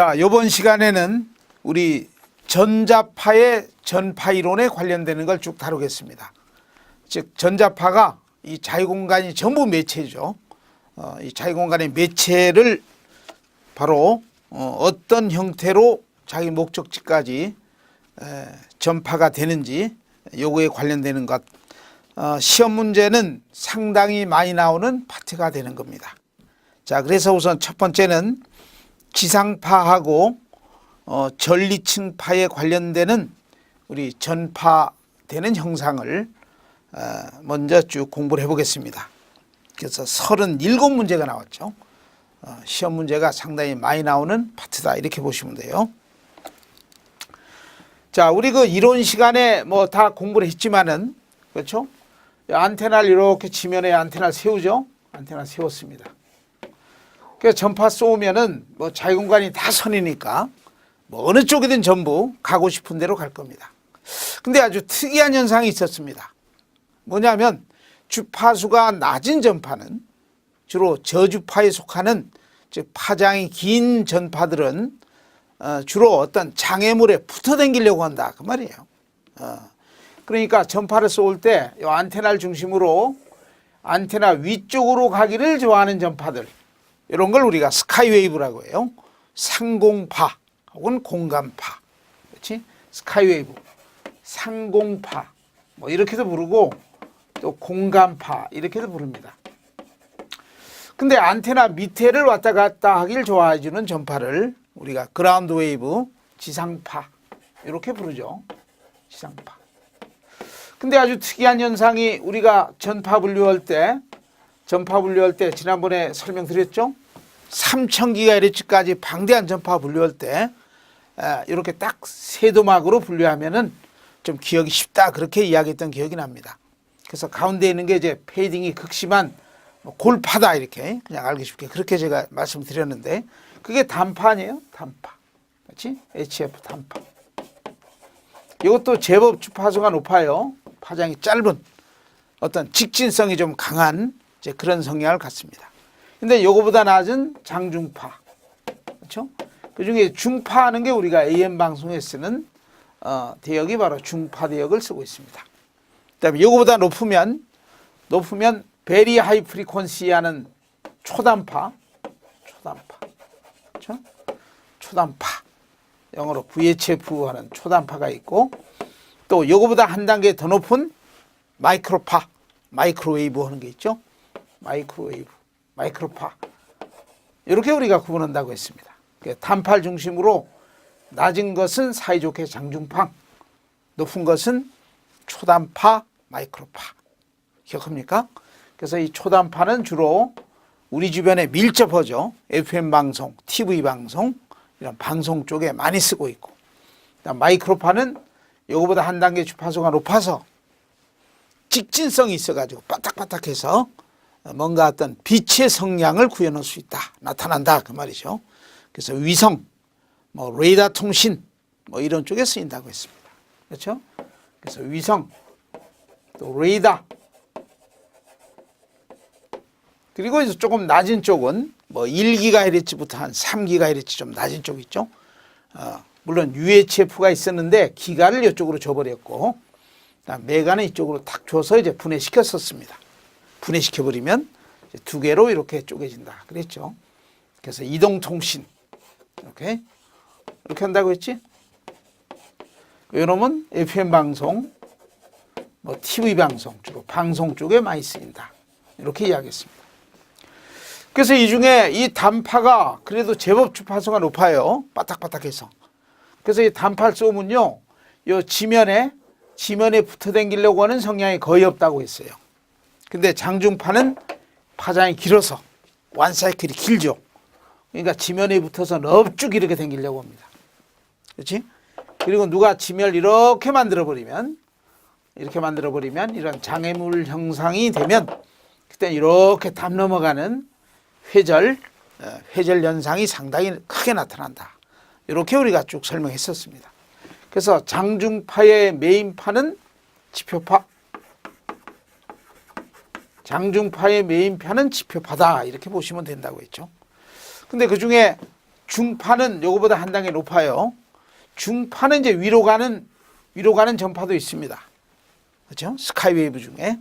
자, 이번 시간에는 우리 전자파의 전파 이론에 관련되는 걸 쭉 다루겠습니다. 즉 전자파가 이 자유공간이 전부 매체죠. 이 자유공간의 매체를 바로 어떤 형태로 자기 목적지까지 전파가 되는지 요거에 관련되는 것, 시험 문제는 상당히 많이 나오는 파트가 되는 겁니다. 자, 그래서 우선 첫 번째는 지상파하고 전리층파에 관련되는 우리 전파되는 형상을 먼저 쭉 공부를 해보겠습니다. 그래서 37문제가 나왔죠. 시험 문제가 상당히 많이 나오는 파트다 이렇게 보시면 돼요. 자, 우리 그 이론 시간에 뭐 다 공부를 했지만은, 그렇죠? 안테나를 이렇게 지면에 안테나를 세우죠. 안테나 세웠습니다. 그래서 전파 쏘면은 뭐 자유공간이 다 선이니까 뭐 어느 쪽이든 전부 가고 싶은 대로 갈 겁니다. 근데 아주 특이한 현상이 있었습니다. 뭐냐면 주파수가 낮은 전파는 주로 저주파에 속하는, 즉 파장이 긴 전파들은 주로 어떤 장애물에 붙어 다니려고 한다 그 말이에요. 그러니까 전파를 쏠 때 이 안테나를 중심으로 안테나 위쪽으로 가기를 좋아하는 전파들, 이런 걸 우리가 스카이웨이브라고 해요. 상공파 혹은 공간파, 그렇지? 스카이웨이브, 상공파 뭐 이렇게도 부르고 또 공간파 이렇게도 부릅니다. 근데 안테나 밑에를 왔다 갔다 하길 좋아해 주는 전파를 우리가 그라운드 웨이브, 지상파 이렇게 부르죠. 지상파. 근데 아주 특이한 현상이 우리가 전파 분류할 때 지난번에 설명드렸죠. 3000GHz까지 방대한 전파 분류할 때 이렇게 딱 세도막으로 분류하면은 좀 기억이 쉽다 그렇게 이야기했던 기억이 납니다. 그래서 가운데 있는 게 이제 페이딩이 극심한 골파다 이렇게 그냥 알기 쉽게 그렇게 제가 말씀드렸는데, 그게 단파 아니에요? 단파. 그렇지? HF 단파. 이것도 제법 주파수가 높아요. 파장이 짧은 어떤 직진성이 좀 강한 이제 그런 성향을 갖습니다. 근데 요거보다 낮은 장중파. 그렇죠? 그 중에 중파 하는 게 우리가 AM 방송에 쓰는 대역이 바로 중파 대역을 쓰고 있습니다. 그다음에 요거보다 높으면 베리 하이 프리퀀시 하는 초단파. 그렇죠? 초단파. 영어로 VHF 하는 초단파가 있고, 또 요거보다 한 단계 더 높은 마이크로파, 마이크로웨이브 하는 게 있죠. 마이크로웨이브, 마이크로파. 이렇게 우리가 구분한다고 했습니다. 단파를 중심으로 낮은 것은 사이좋게 장중파, 높은 것은 초단파, 마이크로파. 기억합니까? 그래서 이 초단파는 주로 우리 주변에 밀접하죠. FM 방송, TV 방송, 이런 방송 쪽에 많이 쓰고 있고, 마이크로파는 이거보다 한 단계 주파수가 높아서 직진성이 있어가지고 바닥바닥해서 뭔가 어떤 빛의 성량을 구현할 수 있다, 나타난다 그 말이죠. 그래서 위성, 뭐 레이더 통신 뭐 이런 쪽에 쓰인다고 했습니다. 그렇죠? 그래서 위성, 또 레이더, 그리고 이제 조금 낮은 쪽은 뭐 1GHz부터 한 3GHz 좀 낮은 쪽 있죠. 물론 UHF가 있었는데 기가를 이쪽으로 줘버렸고, 메가는 이쪽으로 탁 줘서 이제 분해시켰었습니다. 분해시켜버리면 두 개로 이렇게 쪼개진다 그랬죠. 그래서 이동통신 이렇게 한다고 했지. 이놈은 FM 방송, 뭐 TV 방송, 주로 방송 쪽에 많이 쓰인다 이렇게 이야기했습니다. 그래서 이 중에 이 단파가 그래도 제법 주파수가 높아요. 바닥바닥해서. 그래서 이 단파를 쏘면요, 이 지면에 붙어 다니려고 하는 성향이 거의 없다고 했어요. 근데 장중파는 파장이 길어서 완사이클이 길죠. 그러니까 지면에 붙어서 넙죽 이렇게 다니려고 합니다. 그렇지? 그리고 누가 지면을 이렇게 만들어버리면 이런 장애물 형상이 되면 그때 이렇게 담 넘어가는 회절 현상이 상당히 크게 나타난다. 이렇게 우리가 쭉 설명했었습니다. 그래서 장중파의 메인파는 지표파, 장중파의 메인파는 지표파다 이렇게 보시면 된다고 했죠. 근데 그 중에 중파는 요거보다 한 단계 높아요. 중파는 이제 위로 가는 전파도 있습니다. 그렇죠? 스카이웨이브 중에.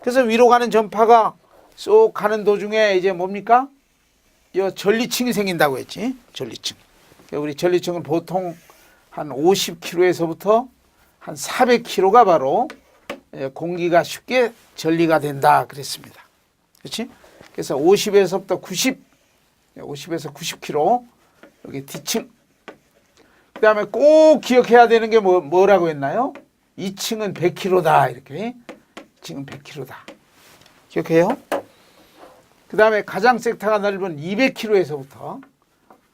그래서 위로 가는 전파가 쏙 가는 도중에 이제 뭡니까? 이 전리층이 생긴다고 했지. 전리층. 우리 전리층은 보통 한 50km에서부터 한 400km가 바로 공기가 쉽게 전리가 된다 그랬습니다. 그렇지? 그래서 50에서부터 50에서 90km 여기 D층. 그 다음에 꼭 기억해야 되는 게 뭐라고 했나요? 2층은 100km다 이렇게. 2층은 100km다. 기억해요? 그 다음에 가장 섹터가 넓은 200km에서부터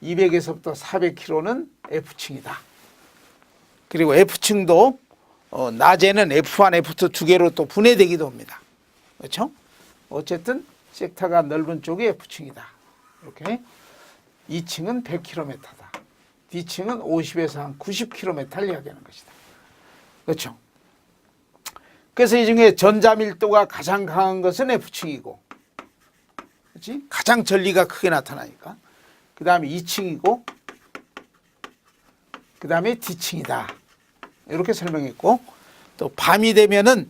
400km는 F층이다. 그리고 F층도 낮에는 F1, F2 두 개로 또 분해되기도 합니다. 그렇죠? 어쨌든 섹터가 넓은 쪽이 F층이다. 이렇게 2층은 100km다. D층은 50에서 한 90km를 이야기하는 것이다. 그렇죠? 그래서 이 중에 전자밀도가 가장 강한 것은 F층이고, 그렇지? 가장 전리가 크게 나타나니까. 그 다음에 2층이고, 그 다음에 D층이다. 이렇게 설명했고, 또 밤이 되면은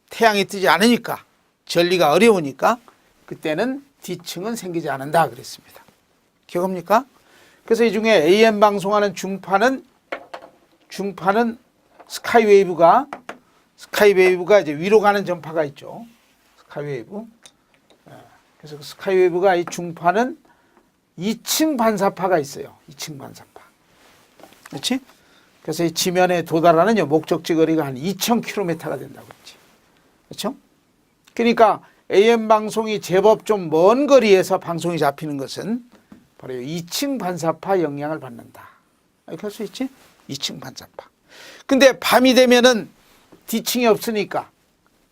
태양이 뜨지 않으니까, 전리가 어려우니까, 그때는 D층은 생기지 않는다 그랬습니다. 기억합니까? 그래서 이 중에 AM 방송하는 중파는 스카이웨이브가 이제 위로 가는 전파가 있죠. 스카이웨이브. 그래서 그 스카이웨이브가 이 중파는 2층 반사파가 있어요. 2층 반사파. 그렇지? 그래서 이 지면에 도달하는 목적지 거리가 한 2,000km가 된다고 했지. 그렇죠? 그러니까 AM 방송이 제법 좀 먼 거리에서 방송이 잡히는 것은 바로 2층 반사파 영향을 받는다. 이렇게 할 수 있지? 2층 반사파. 근데 밤이 되면은 D층이 없으니까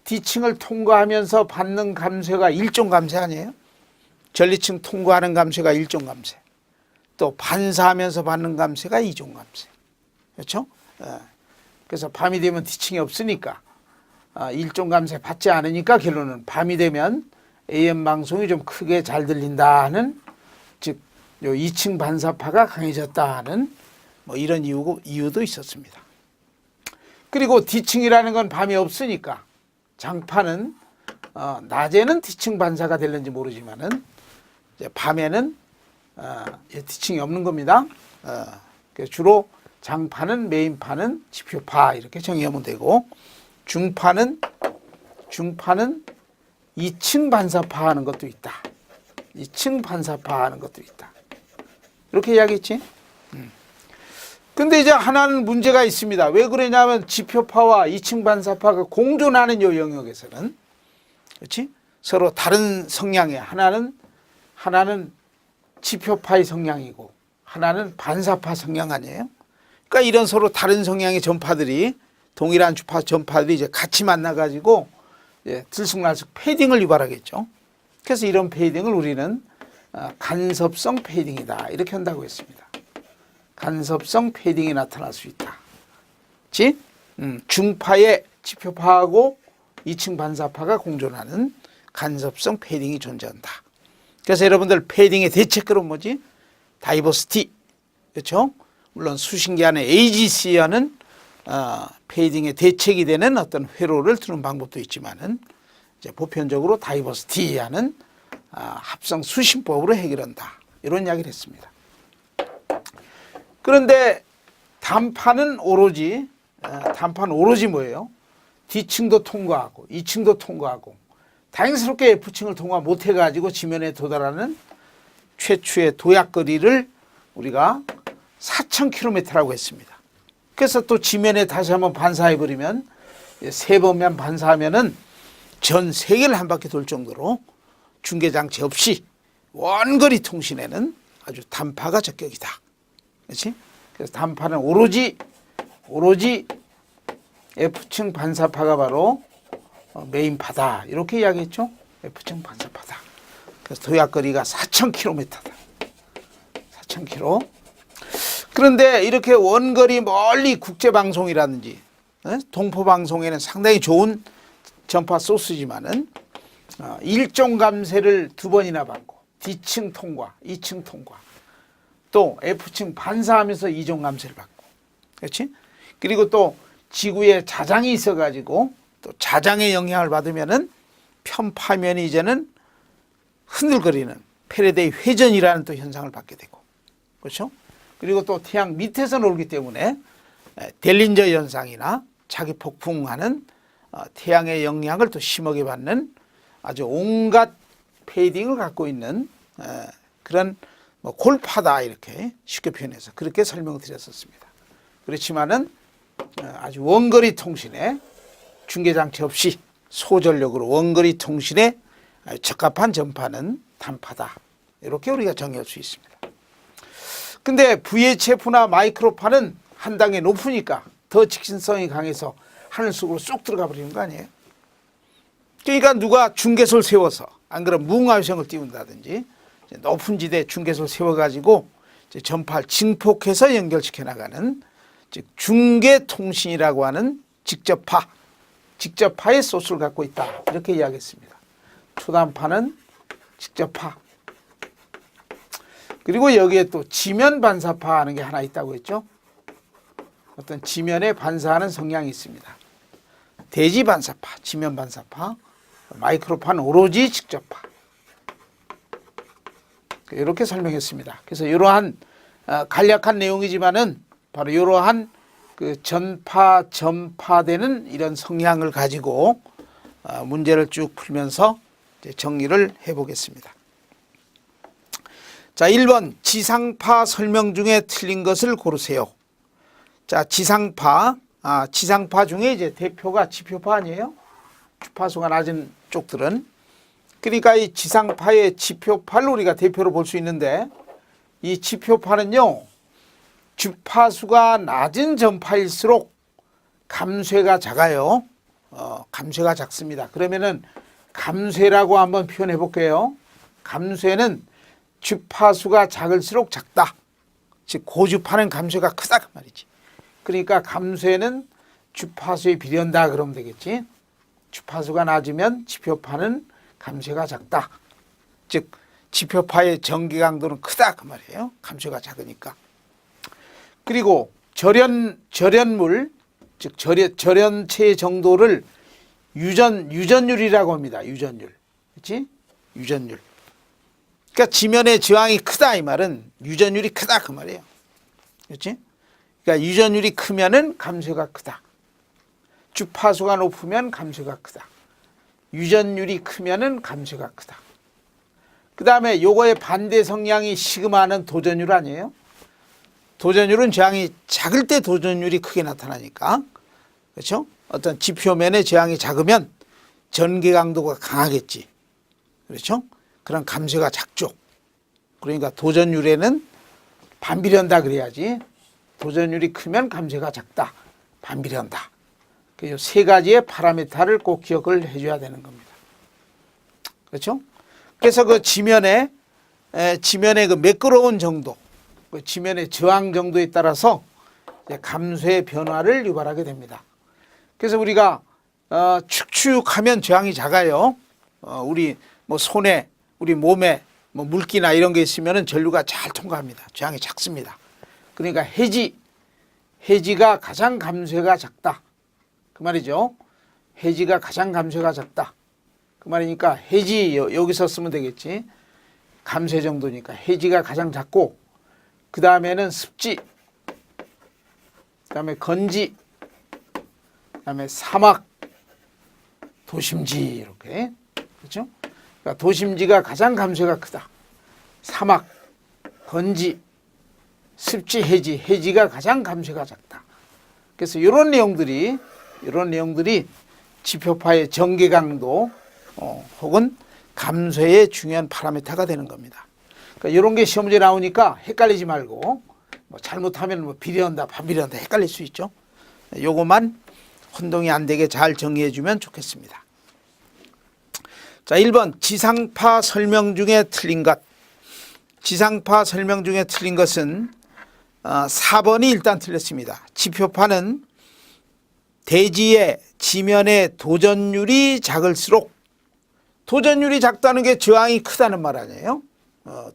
D층을 통과하면서 받는 감쇄가 일종 감쇄 아니에요? 전리층 통과하는 감쇄가 일종 감쇄. 또 반사하면서 받는 감쇄가 이종 감쇄. 그렇죠? 그래서 밤이 되면 D층이 없으니까 일종 감쇄 받지 않으니까 결론은 밤이 되면 AM 방송이 좀 크게 잘 들린다 하는, 즉 요 2층 반사파가 강해졌다 하는 뭐 이런 이유도 있었습니다. 그리고 D층이라는 건 밤이 없으니까 장파는 낮에는 D층 반사가 될는지 모르지만은 이제 밤에는 D층이 없는 겁니다. 주로 장파는 메인파는 지표파 이렇게 정의하면 되고, 중파는 2층 반사파 하는 것도 있다. 2층 반사파 하는 것도 있다. 이렇게 이야기했지. 근데 이제 하나는 문제가 있습니다. 왜 그러냐면 지표파와 2층 반사파가 공존하는 요 영역에서는, 그렇지? 서로 다른 성향이야. 하나는 지표파의 성향이고 하나는 반사파 성향 아니에요? 그러니까 이런 서로 다른 성향의 전파들이, 동일한 주파 전파들이 이제 같이 만나가지고 들쑥날쑥 패딩을 유발하겠죠. 그래서 이런 패딩을 우리는 간섭성 패딩이다 이렇게 한다고 했습니다. 간섭성 패딩이 나타날 수 있다. 즉 중파의 지표파하고 2층 반사파가 공존하는 간섭성 패딩이 존재한다. 그래서 여러분들 패딩의 대책으로는 뭐지? 다이버시티. 그렇죠? 물론 수신기 안에 AGC하는 패딩의 대책이 되는 어떤 회로를 두는 방법도 있지만은 이제 보편적으로 다이버시티하는 합성 수신법으로 해결한다. 이런 이야기를 했습니다. 그런데 단판은 오로지 뭐예요? D층도 통과하고 2층도 통과하고 다행스럽게 F층을 통과 못해가지고 지면에 도달하는 최초의 도약거리를 우리가 4,000km라고 했습니다. 그래서 또 지면에 다시 한번 반사해버리면, 세 번만 반사하면은 전 세계를 한 바퀴 돌 정도로 중계장치 없이 원거리 통신에는 아주 단파가 적격이다. 그렇지? 그래서 단파는 오로지 F층 반사파가 바로 메인파다. 이렇게 이야기했죠. F층 반사파다. 그래서 도약거리가 4,000km다. 4,000km. 그런데 이렇게 원거리 멀리 국제방송이라든지 동포방송에는 상당히 좋은 전파 소스지만은 일종 감쇄를 두 번이나 받고 D층 통과, 2층 통과. 또 F층 반사하면서 이종 감소를 받고, 그렇지? 그리고 또 지구에 자장이 있어가지고 또 자장의 영향을 받으면은 편파면이 이제는 흔들거리는 패러데이 회전이라는 또 현상을 받게 되고, 그렇죠? 그리고 또 태양 밑에서 놀기 때문에 델린저 현상이나 자기 폭풍하는 태양의 영향을 또 심하게 받는 아주 온갖 페이딩을 갖고 있는 그런 뭐 골파다, 이렇게 쉽게 표현해서 그렇게 설명을 드렸었습니다. 그렇지만은 아주 원거리 통신에 중계장치 없이 소전력으로 원거리 통신에 적합한 전파는 단파다, 이렇게 우리가 정의할 수 있습니다. 근데 VHF나 마이크로파는 한 단계 높으니까 더 직신성이 강해서 하늘 속으로 쏙 들어가 버리는 거 아니에요? 그러니까 누가 중계소를 세워서, 안 그러면 무궁화위성을 띄운다든지 높은 지대에 중계소를 세워가지고 전파를 증폭해서 연결시켜 나가는, 즉 중계통신이라고 하는 직접파의 소스를 갖고 있다, 이렇게 이야기했습니다. 초단파는 직접파, 그리고 여기에 또 지면 반사파 하는 게 하나 있다고 했죠. 어떤 지면에 반사하는 성향이 있습니다. 대지 반사파, 지면 반사파, 마이크로파는 오로지 직접파, 이렇게 설명했습니다. 그래서 이러한 간략한 내용이지만은 바로 이러한 그 전파되는 이런 성향을 가지고 문제를 쭉 풀면서 이제 정리를 해보겠습니다. 자, 1번 지상파 설명 중에 틀린 것을 고르세요. 자, 지상파 중에 이제 대표가 지표파 아니에요? 주파수가 낮은 쪽들은. 그러니까 이 지상파의 지표파를 우리가 대표로 볼 수 있는데, 이 지표파는요, 주파수가 낮은 전파일수록 감쇄가 작아요. 감쇄가 작습니다. 그러면은 감쇄라고 한번 표현해 볼게요. 감쇄는 주파수가 작을수록 작다. 즉 고주파는 감쇄가 크다, 그 말이지. 그러니까 감쇄는 주파수에 비례한다 그러면 되겠지. 주파수가 낮으면 지표파는 감쇄가 작다. 즉 지표파의 전기 강도는 크다, 그 말이에요. 감쇄가 작으니까. 그리고 절연물, 즉 절연체 정도를 유전율이라고 합니다. 유전율. 그렇지? 유전율. 그러니까 지면의 저항이 크다, 이 말은 유전율이 크다, 그 말이에요. 그렇지? 그러니까 유전율이 크면은 감쇄가 크다. 주파수가 높으면 감쇄가 크다. 유전율이 크면은 감쇄가 크다. 그 다음에 요거의 반대 성향이 시그마는 도전율 아니에요? 도전율은 저항이 작을 때 도전율이 크게 나타나니까, 그렇죠? 어떤 지표면의 저항이 작으면 전개 강도가 강하겠지. 그렇죠? 그런 감쇄가 작죠. 그러니까 도전율에는 반비례한다 그래야지. 도전율이 크면 감쇄가 작다, 반비례한다. 그 세 가지의 파라미터를 꼭 기억을 해줘야 되는 겁니다. 그렇죠? 그래서 그 지면의 그 매끄러운 정도, 그 지면의 저항 정도에 따라서 감쇄 변화를 유발하게 됩니다. 그래서 우리가 축축하면 저항이 작아요. 우리 뭐 손에, 우리 몸에 뭐 물기나 이런 게 있으면은 전류가 잘 통과합니다. 저항이 작습니다. 그러니까 해지가 가장 감쇄가 작다, 그 말이죠. 해지가 가장 감쇄가 작다, 그 말이니까 해지 여기서 쓰면 되겠지. 감쇄 정도니까 해지가 가장 작고, 그 다음에는 습지, 그 다음에 건지, 그 다음에 사막, 도심지, 이렇게. 그렇죠? 그러니까 도심지가 가장 감쇄가 크다. 사막, 건지, 습지, 해지가 가장 감쇄가 작다. 그래서 이런 내용들이 지표파의 전개 강도 혹은 감쇄의 중요한 파라미터가 되는 겁니다. 그러니까 이런 게 시험 문제 나오니까 헷갈리지 말고, 뭐 잘못하면 뭐 비례한다, 반비례한다 헷갈릴 수 있죠. 요것만 혼동이 안 되게 잘 정리해 주면 좋겠습니다. 자, 1번 지상파 설명 중에 틀린 것. 지상파 설명 중에 틀린 것은 4번이 일단 틀렸습니다. 지표파는 대지의 지면의 도전율이 작을수록, 도전율이 작다는 게 저항이 크다는 말 아니에요?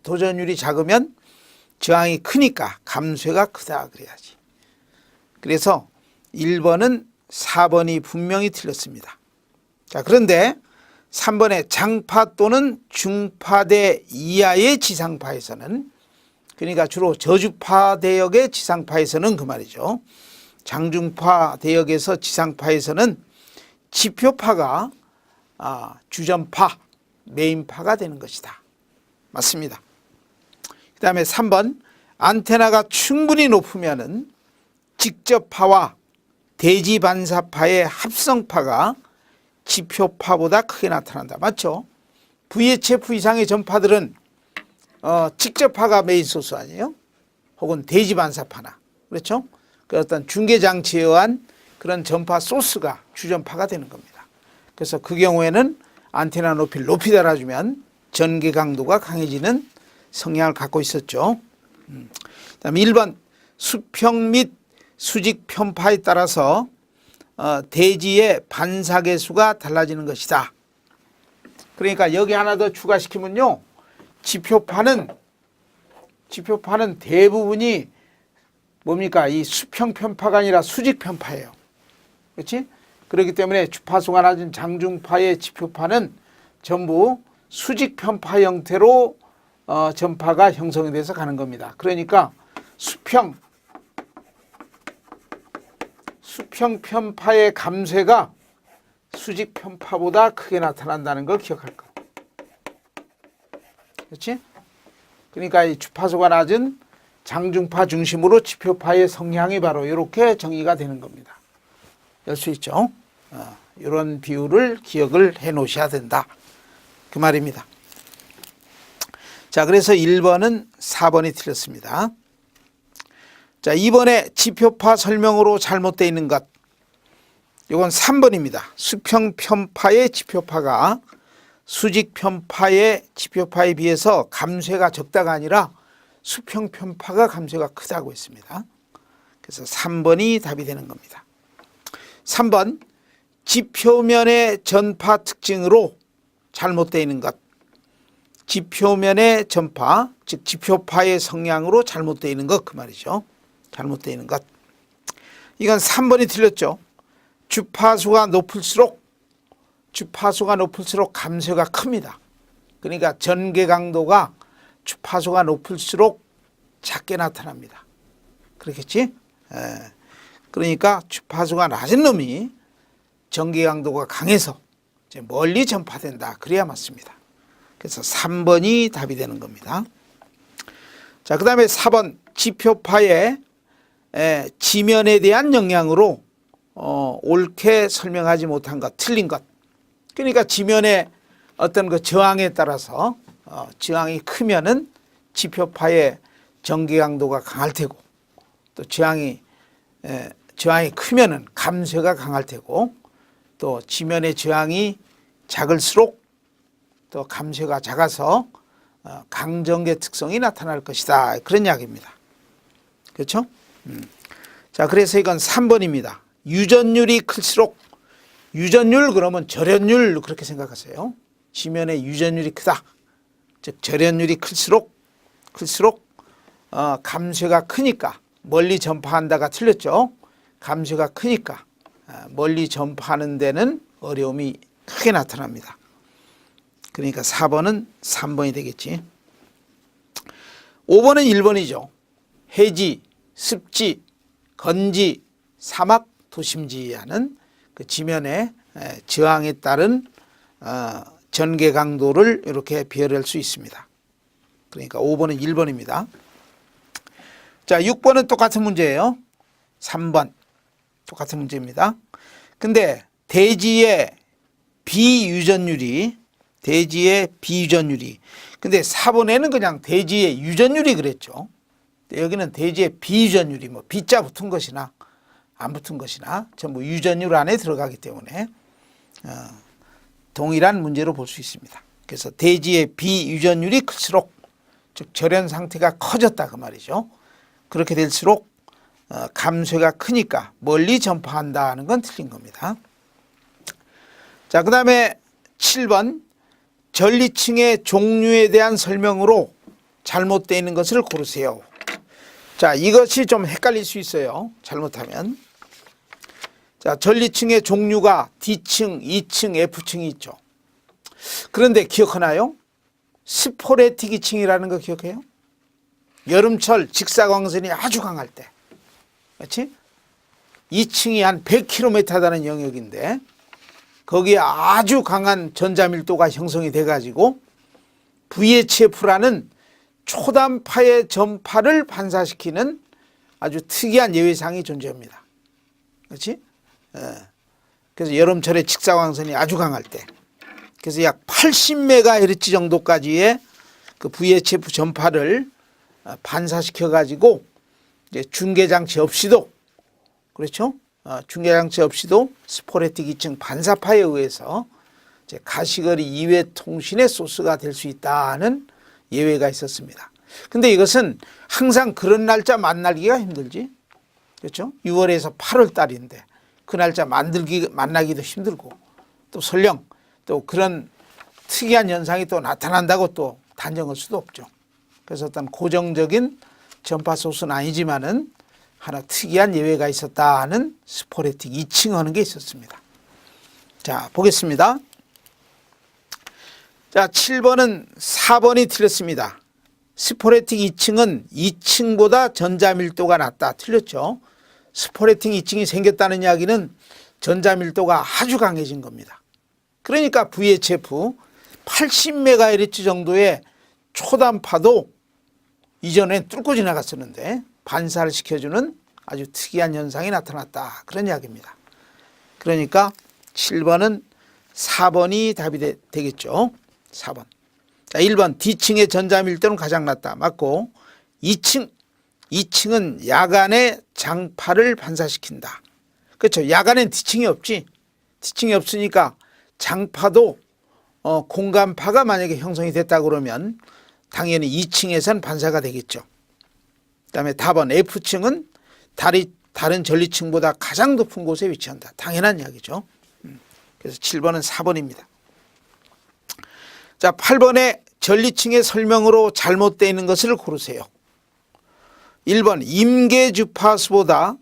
도전율이 작으면 저항이 크니까 감쇄가 크다 그래야지. 그래서 1번은 4번이 분명히 틀렸습니다. 자, 그런데 3번의 장파 또는 중파대 이하의 지상파에서는, 그러니까 주로 저주파 대역의 지상파에서는 그 말이죠. 장중파 대역에서 지상파에서는 지표파가 주전파, 메인파가 되는 것이다. 맞습니다. 그 다음에 3번, 안테나가 충분히 높으면은 직접파와 대지반사파의 합성파가 지표파보다 크게 나타난다. 맞죠? VHF 이상의 전파들은 직접파가 메인 소스 아니에요? 혹은 대지반사파나, 그렇죠? 그 어떤 중계장치에 의한 그런 전파 소스가 주전파가 되는 겁니다. 그래서 그 경우에는 안테나 높이를 높이 달아주면 전개 강도가 강해지는 성향을 갖고 있었죠. 그다음에 1번, 수평 및 수직 편파에 따라서 대지의 반사 개수가 달라지는 것이다. 그러니까 여기 하나 더 추가시키면요, 지표파는 대부분이 뭡니까? 이 수평 편파가 아니라 수직 편파예요. 그렇지? 그렇기 때문에 주파수가 낮은 장중파의 지표파는 전부 수직 편파 형태로 전파가 형성이 돼서 가는 겁니다. 그러니까 수평 편파의 감쇄가 수직 편파보다 크게 나타난다는 걸 기억할 거. 그렇지? 그러니까 이 주파수가 낮은 장중파 중심으로 지표파의 성향이 바로 이렇게 정의가 되는 겁니다. 알 수 있죠? 이런 비율을 기억을 해 놓으셔야 된다. 그 말입니다. 자, 그래서 1번은 4번이 틀렸습니다. 자, 2번에 지표파 설명으로 잘못되어 있는 것. 이건 3번입니다. 수평 편파의 지표파가 수직 편파의 지표파에 비해서 감쇄가 적다가 아니라 수평 편파가 감쇄가 크다고 했습니다. 그래서 3번이 답이 되는 겁니다. 3번, 지표면의 전파 특징으로 잘못되어 있는 것. 지표면의 전파, 즉 지표파의 성향으로 잘못되어 있는 것, 그 말이죠. 잘못되어 있는 것. 이건 3번이 틀렸죠. 주파수가 높을수록 감쇄가 큽니다. 그러니까 전개 강도가 주파수가 높을수록 작게 나타납니다. 그렇겠지? 그러니까 주파수가 낮은 놈이 전개 강도가 강해서 이제 멀리 전파된다. 그래야 맞습니다. 그래서 3번이 답이 되는 겁니다. 자, 그 다음에 4번, 지표파의 지면에 대한 영향으로 옳게 설명하지 못한 것, 틀린 것. 그러니까 지면의 어떤 그 저항에 따라서 저항이 크면은 지표파의 전개 강도가 강할 테고, 또 저항이 크면은 감쇄가 강할 테고, 또 지면의 저항이 작을수록 또 감쇄가 작아서 강전개 특성이 나타날 것이다. 그런 이야기입니다. 그렇죠? 자, 그래서 이건 3번입니다. 유전율이 클수록, 유전율 그러면 절연율 그렇게 생각하세요. 지면의 유전율이 크다. 즉 절연율이 클수록 감쇄가 크니까 멀리 전파한다가 틀렸죠. 감쇄가 크니까 멀리 전파하는 데는 어려움이 크게 나타납니다. 그러니까 4번은 3번이 되겠지. 5번은 1번이죠. 해지, 습지, 건지, 사막, 도심지 하는 그 지면의 저항에 따른 전개 강도를 이렇게 비교할 수 있습니다. 그러니까 5번은 1번입니다. 자, 6번은 똑같은 문제예요. 3번 똑같은 문제입니다. 근데 대지의 비유전율이 근데 4번에는 그냥 대지의 유전율이 그랬죠. 여기는 대지의 비유전율이 뭐 B자 붙은 것이나 안 붙은 것이나 전부 유전율 안에 들어가기 때문에 동일한 문제로 볼 수 있습니다. 그래서 대지의 비유전율이 클수록, 즉 절연 상태가 커졌다 그 말이죠. 그렇게 될수록 감쇄가 크니까 멀리 전파한다는 건 틀린 겁니다. 자, 그 다음에 7번, 전리층의 종류에 대한 설명으로 잘못되어 있는 것을 고르세요. 자, 이것이 좀 헷갈릴 수 있어요. 잘못하면. 자, 전리층의 종류가 D층, E층, F층이 있죠. 그런데 기억하나요? 스포레틱 이층이라는 거 기억해요? 여름철 직사광선이 아주 강할 때. 그렇지? 2층이 한 100km 되는 영역인데 거기에 아주 강한 전자밀도가 형성이 돼가지고 VHF라는 초단파의 전파를 반사시키는 아주 특이한 예외상이 존재합니다. 그렇지? 그래서 여름철에 직사광선이 아주 강할 때 그래서 약 80MHz 정도까지의 그 VHF 전파를 반사시켜 가지고 이제 중계장치 없이도 그렇죠? 중계장치 없이도 스포레틱 2층 반사파에 의해서 이제 가시거리 이외 통신의 소스가 될 수 있다는 예외가 있었습니다. 근데 이것은 항상 그런 날짜 만나기가 힘들지. 그렇죠? 6월에서 8월 달인데 그 날짜 만나기도 힘들고 또 설령 또 그런 특이한 현상이 또 나타난다고 또 단정할 수도 없죠. 그래서 어떤 고정적인 전파 소스는 아니지만은 하나 특이한 예외가 있었다는 스포레틱 2층 하는 게 있었습니다. 자, 보겠습니다. 자, 7번은 4번이 틀렸습니다. 스포레틱 2층은 2층보다 전자밀도가 낮다. 틀렸죠. 스포레틱 2층이 생겼다는 이야기는 전자밀도가 아주 강해진 겁니다. 그러니까 VHF 80MHz 정도의 초단파도 이전엔 뚫고 지나갔었는데 반사를 시켜주는 아주 특이한 현상이 나타났다. 그런 이야기입니다. 그러니까 7번은 4번이 답이 되겠죠. 4번. 자, 1번 D층의 전자밀도는 가장 낮다. 맞고 2층은 야간에 장파를 반사시킨다. 그렇죠. 야간엔 D층이 없지. D층이 없으니까 장파도 공간파가 만약에 형성이 됐다 그러면 당연히 2층에선 반사가 되겠죠. 그 다음에 답은 F층은 다른 전리층보다 가장 높은 곳에 위치한다. 당연한 이야기죠. 그래서 7번은 4번입니다. 자, 8번에 전리층의 설명으로 잘못되어 있는 것을 고르세요. 1번 임계 주파수보다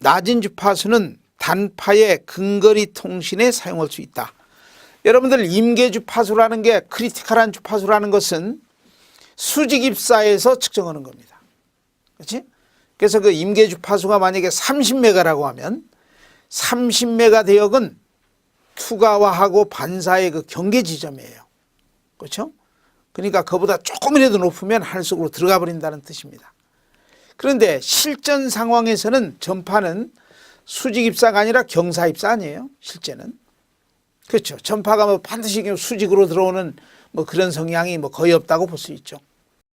낮은 주파수는 단파의 근거리 통신에 사용할 수 있다. 여러분들 임계 주파수라는 게 크리티컬한 주파수라는 것은 수직입사에서 측정하는 겁니다. 그렇지? 그래서 그 임계 주파수가 만약에 30메가라고 하면 30메가 대역은 투과와하고 반사의 그 경계 지점이에요. 그렇죠? 그러니까 그보다 조금이라도 높으면 하늘 속으로 들어가 버린다는 뜻입니다. 그런데 실전 상황에서는 전파는 수직입사가 아니라 경사입사 아니에요? 실제는. 그렇죠. 전파가 뭐 반드시 수직으로 들어오는 뭐 그런 성향이 뭐 거의 없다고 볼 수 있죠.